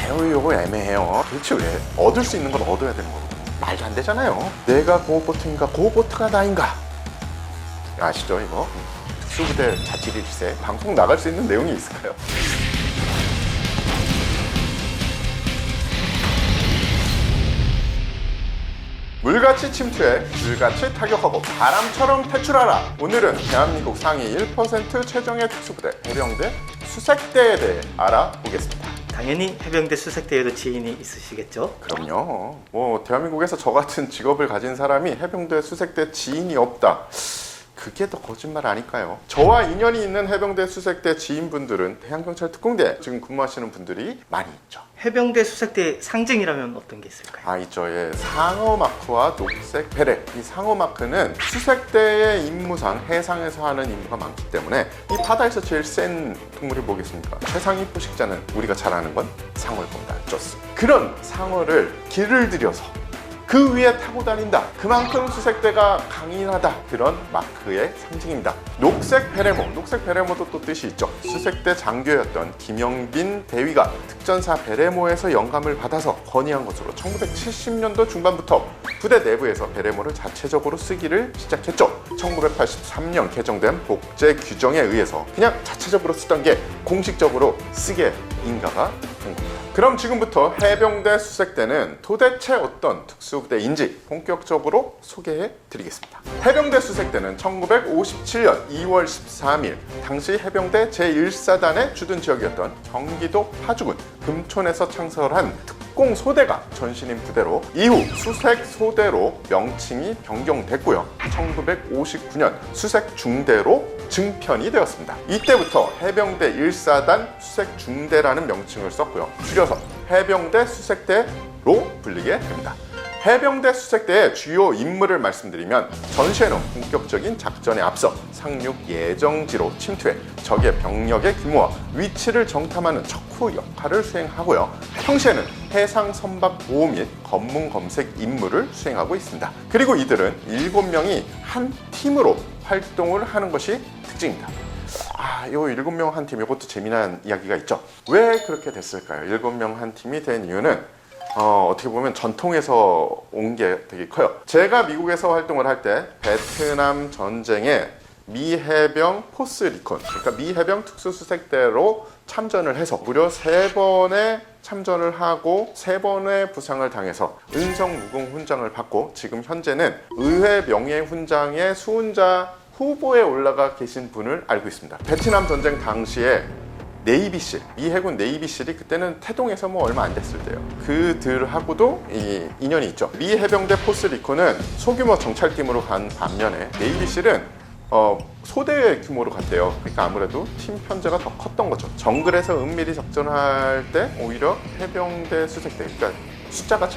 이거 애매해요. 도대체 왜 얻을 수 있는 걸 얻어야 되는 거거든요. 말도 안 되잖아요. 내가 고보트인가 고보트가 나인가 아시죠 이거? 특수부대 자치일세 방송 나갈 수 있는 내용이 있을까요? 물같이 침투해 불같이 타격하고 바람처럼 퇴출하라. 오늘은 대한민국 상위 1% 최정예 특수부대 해병대 수색대에 대해 알아보겠습니다. 당연히 해병대 수색대에도 지인이 있으시겠죠? 그럼요. 뭐 대한민국에서 저 같은 직업을 가진 사람이 해병대 수색대 지인이 없다. 그게 더 거짓말 아닐까요? 저와 인연이 있는 해병대 수색대 지인분들은 해양경찰 특공대 지금 근무하시는 분들이 많이 있죠. 해병대 수색대의 상징이라면 어떤 게 있을까요? 있죠. 예. 상어 마크와 녹색 베레. 이 상어 마크는 수색대의 임무상 해상에서 하는 임무가 많기 때문에 이 바다에서 제일 센 동물이 뭐겠습니까? 최상위 포식자는 우리가 잘 아는 건 상어보다 좋습니다. 그런 상어를 길을 들여서 그 위에 타고 다닌다. 그만큼 수색대가 강인하다. 그런 마크의 상징입니다. 녹색 베레모. 녹색 베레모도 또 뜻이 있죠. 수색대 장교였던 김영빈 대위가 특전사 베레모에서 영감을 받아서 건의한 것으로 1970년도 중반부터 부대 내부에서 베레모를 자체적으로 쓰기를 시작했죠. 1983년 개정된 복제 규정에 의해서 그냥 자체적으로 쓰던 게 공식적으로 쓰게 인가가 된 겁니다. 그럼 지금부터 해병대 수색대는 도대체 어떤 특수부대인지 본격적으로 소개해 드리겠습니다. 해병대 수색대는 1957년 2월 13일 당시 해병대 제1사단의 주둔 지역이었던 경기도 파주군 금촌에서 창설한 특공소대가 전신인 부대로 이후 수색소대로 명칭이 변경됐고요. 1959년 수색중대로 증편이 되었습니다. 이때부터 해병대 1사단 수색중대라는 명칭을 썼고요. 줄여서 해병대 수색대로 불리게 됩니다. 해병대 수색대의 주요 임무를 말씀드리면 전시에는 본격적인 작전에 앞서 상륙 예정지로 침투해 적의 병력의 규모와 위치를 정탐하는 척후 역할을 수행하고요. 평시에는 해상 선박 보호 및 검문 검색 임무를 수행하고 있습니다. 그리고 이들은 7명이 한 팀으로 활동을 하는 것이 특징입니다. 이 7명 한 팀, 이것도 재미난 이야기가 있죠. 왜 그렇게 됐을까요? 7명 한 팀이 된 이유는 어떻게 보면 전통에서 온 게 되게 커요. 제가 미국에서 활동을 할 때 베트남 전쟁에 미 해병 포스 리콘, 그러니까 미 해병 특수수색대로 참전을 해서 무려 3번의 참전을 하고 3번의 부상을 당해서 은성무궁 훈장을 받고 지금 현재는 의회 명예훈장의 수훈자 후보에 올라가 계신 분을 알고 있습니다. 베트남 전쟁 당시에 네이비실, 미 해군 네이비실이 그때는 태동에서 얼마 안 됐을 때요. 그들하고도 인연이 있죠. 미 해병대 포스 리콘은 소규모 정찰팀으로 간 반면에 네이비실은 소대 규모로 갔대요. 그러니까 아무래도 팀 편제가 더 컸던 거죠. 정글에서 은밀히 작전할 때 오히려 해병대 수색대, 그러니까 숫자가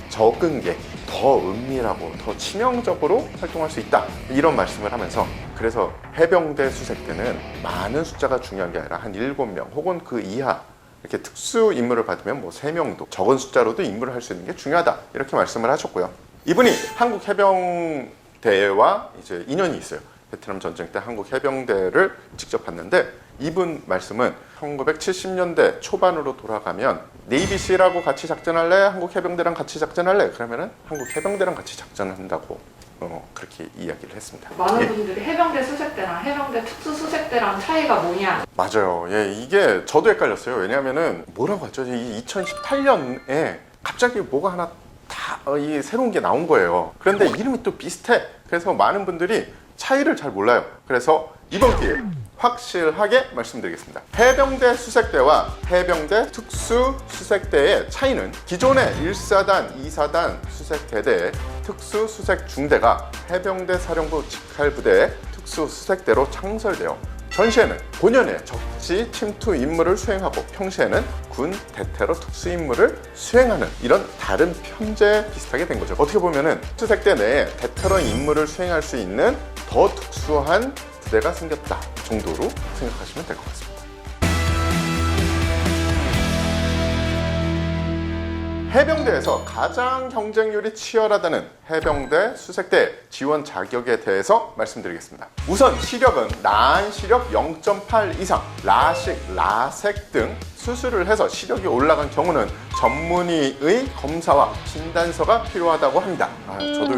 적은 게 더 은밀하고 더 치명적으로 활동할 수 있다, 이런 말씀을 하면서, 그래서 해병대 수색대는 많은 숫자가 중요한 게 아니라 한 7명 혹은 그 이하 이렇게 특수 임무를 받으면 3명도 적은 숫자로도 임무를 할 수 있는 게 중요하다, 이렇게 말씀을 하셨고요. 이분이 한국 해병대와 이제 인연이 있어요. 베트남 전쟁 때 한국 해병대를 직접 봤는데 이분 말씀은 1970년대 초반으로 돌아가면 네이비실하고 같이 작전할래? 한국 해병대랑 같이 작전할래? 그러면은 한국 해병대랑 같이 작전한다고 그렇게 이야기를 했습니다. 많은 분들이 해병대 수색대랑 해병대 특수수색대랑 차이가 뭐냐. 맞아요. 이게 저도 헷갈렸어요. 왜냐하면은 뭐라고 하죠? 이 2018년에 갑자기 뭐가 하나 이 새로운 게 나온 거예요. 그런데 이름이 또 비슷해. 그래서 많은 분들이 차이를 잘 몰라요. 그래서 이번 기회에 확실하게 말씀드리겠습니다. 해병대 수색대와 해병대 특수수색대의 차이는 기존의 1사단, 2사단 수색대대의 특수수색중대가 해병대 사령부 직할부대의 특수수색대로 창설되어 전시에는 본연의 적지 침투 임무를 수행하고 평시에는 군 대테러 특수 임무를 수행하는 이런 다른 편제 비슷하게 된 거죠. 어떻게 보면은 수색대 내에 대테러 임무를 수행할 수 있는 더 특수한 부대가 생겼다 정도로 생각하시면 될 것 같습니다. 해병대에서 가장 경쟁률이 치열하다는 해병대 수색대 지원 자격에 대해서 말씀드리겠습니다. 우선 시력은 나한 시력 0.8 이상, 라식, 라섹 등 수술을 해서 시력이 올라간 경우는 전문의의 검사와 진단서가 필요하다고 합니다. 저도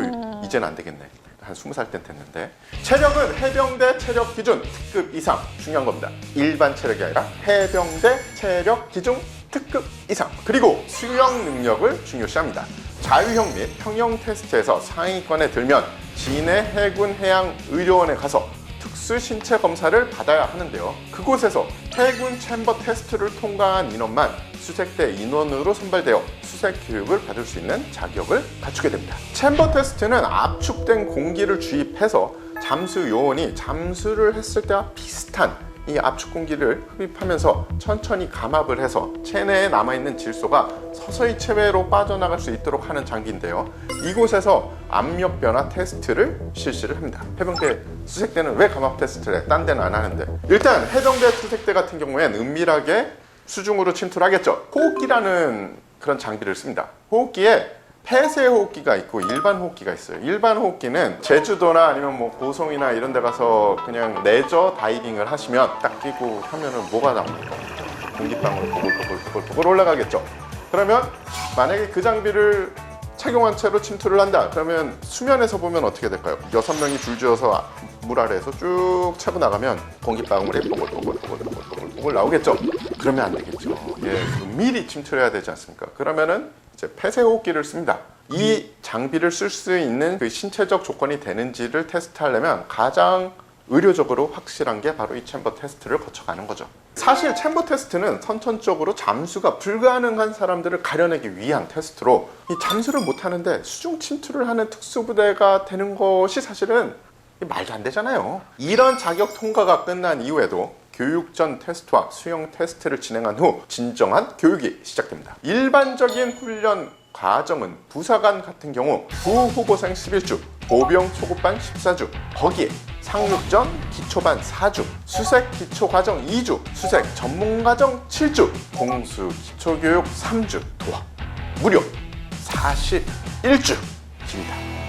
이제는 안 되겠네. 한 20살 땐 됐는데. 체력은 해병대 체력 기준 특급 이상, 중요한 겁니다. 일반 체력이 아니라 해병대 체력 기준 특급 이상. 그리고 수영 능력을 중요시합니다. 자유형 및 평형 테스트에서 상위권에 들면 진해 해군 해양의료원에 가서 특수 신체 검사를 받아야 하는데요. 그곳에서 해군 챔버 테스트를 통과한 인원만 수색대 인원으로 선발되어 수색 교육을 받을 수 있는 자격을 갖추게 됩니다. 챔버 테스트는 압축된 공기를 주입해서 잠수 요원이 잠수를 했을 때와 비슷한 이 압축 공기를 흡입하면서 천천히 감압을 해서 체내에 남아있는 질소가 서서히 체외로 빠져나갈 수 있도록 하는 장비인데요. 이곳에서 압력 변화 테스트를 실시를 합니다. 해병대 수색대는 왜 감압 테스트를 해? 딴 데는 안 하는데. 일단 해병대 수색대 같은 경우엔 은밀하게 수중으로 침투를 하겠죠. 호흡기라는 그런 장비를 씁니다. 호흡기에 폐쇄 호흡기가 있고 일반 호흡기가 있어요. 일반 호흡기는 제주도나 아니면 뭐 고성이나 이런 데 가서 그냥 레저 다이빙을 하시면 딱 끼고 하면은 뭐가 나옵니까? 공기방울이 보글보글 올라가겠죠. 그러면 만약에 그 장비를 착용한 채로 침투를 한다. 그러면 수면에서 보면 어떻게 될까요? 6명이 줄지어서 물 아래에서 쭉 차고 나가면 공기방울이 보글 나오겠죠. 그러면 안 되겠죠. 미리 침투해야 되지 않습니까? 그러면은 이제 폐쇄 호흡기를 씁니다. 이 장비를 쓸 수 있는 그 신체적 조건이 되는지를 테스트하려면 가장 의료적으로 확실한 게 바로 이 챔버 테스트를 거쳐가는 거죠. 사실 챔버 테스트는 선천적으로 잠수가 불가능한 사람들을 가려내기 위한 테스트로 이 잠수를 못하는데 수중 침투를 하는 특수부대가 되는 것이 사실은 말도 안 되잖아요. 이런 자격 통과가 끝난 이후에도 교육 전 테스트와 수영 테스트를 진행한 후 진정한 교육이 시작됩니다. 일반적인 훈련 과정은 부사관 같은 경우 부후보생 11주, 보병 초급반 14주, 거기에 상륙전 기초반 4주, 수색 기초과정 2주, 수색 전문과정 7주, 공수 기초교육 3주, 도합 무려 41주입니다.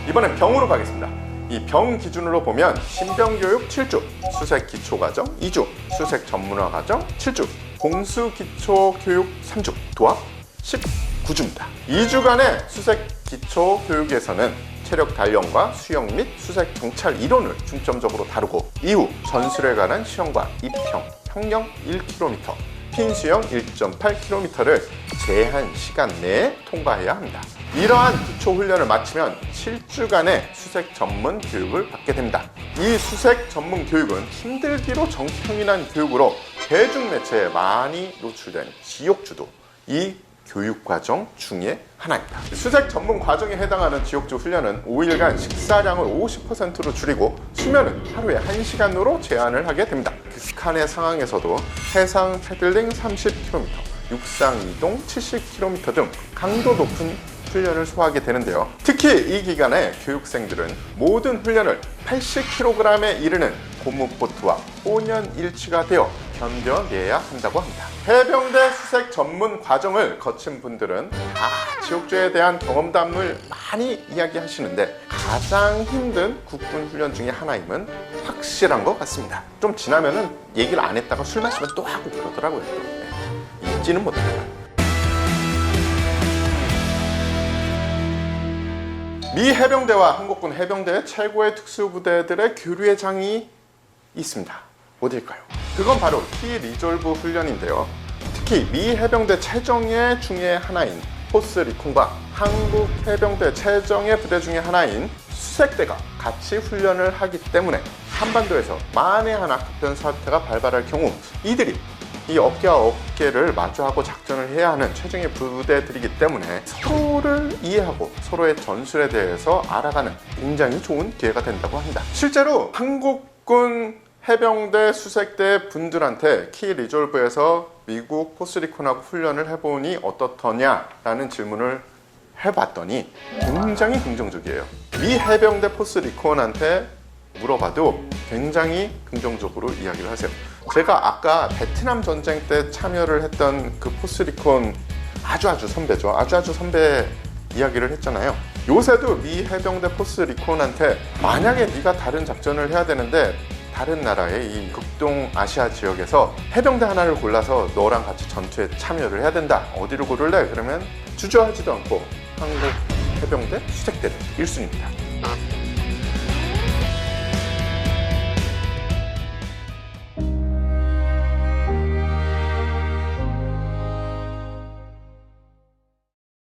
이번엔 병으로 가겠습니다. 이 병 기준으로 보면 신병교육 7주, 수색 기초과정 2주, 수색 전문화과정 7주, 공수 기초교육 3주, 도합 19주입니다. 2주간의 수색 기초교육에서는 체력 단련과 수영 및 수색 정찰 이론을 중점적으로 다루고 이후 전술에 관한 시험과 입형, 평영 1km, 핀 수영 1.8km를 제한 시간 내에 통과해야 합니다. 이러한 기초 훈련을 마치면 7주간의 수색 전문 교육을 받게 됩니다. 이 수색 전문 교육은 힘들기로 정평이난 교육으로 대중매체에 많이 노출된 지옥주도 이 교육과정 중에 하나입니다. 수색 전문 과정에 해당하는 지옥주 훈련은 5일간 식사량을 50%로 줄이고 수면은 하루에 1시간으로 제한을 하게 됩니다. 극한의 상황에서도 해상 패들링 30km, 육상 이동 70km 등 강도 높은 훈련을 소화하게 되는데요. 특히 이 기간에 교육생들은 모든 훈련을 80kg에 이르는 고무보트와 혼연일치가 되어 견뎌내야 한다고 합니다. 해병대 수색 전문 과정을 거친 분들은 다 지옥주에 대한 경험담을 많이 이야기하시는데 가장 힘든 국군 훈련 중에 하나임은 확실한 것 같습니다. 좀 지나면은 얘기를 안 했다가 술 마시면 또 하고 그러더라고요. 잊지는 못합니다. 미 해병대와 한국군 해병대 최고의 특수부대들의 교류의 장이 있습니다. 어딜까요? 그건 바로 키 리졸브 훈련인데요. 특히 미 해병대 최정예 중에 하나인 포스리콘과 한국 해병대 최정예 부대 중에 하나인 수색대가 같이 훈련을 하기 때문에 한반도에서 만에 하나 급변 사태가 발발할 경우 이들이 이 어깨와 어깨를 마주하고 작전을 해야 하는 최정예 부대들이기 때문에 서로를 이해하고 서로의 전술에 대해서 알아가는 굉장히 좋은 기회가 된다고 합니다. 실제로 한국군 해병대 수색대 분들한테 키 리졸브에서 미국 포스리콘하고 훈련을 해보니 어떻더냐라는 질문을 해봤더니 굉장히 긍정적이에요. 미 해병대 포스리콘한테 물어봐도 굉장히 긍정적으로 이야기를 하세요. 제가 아까 베트남 전쟁 때 참여를 했던 그 포스리콘 아주 선배죠. 아주 선배 이야기를 했잖아요. 요새도 미 해병대 포스 리콘한테 만약에 네가 다른 작전을 해야 되는데 다른 나라의 이 극동 아시아 지역에서 해병대 하나를 골라서 너랑 같이 전투에 참여를 해야 된다. 어디를 고를래? 그러면 주저하지도 않고 한국 해병대 수색대를 1순위입니다.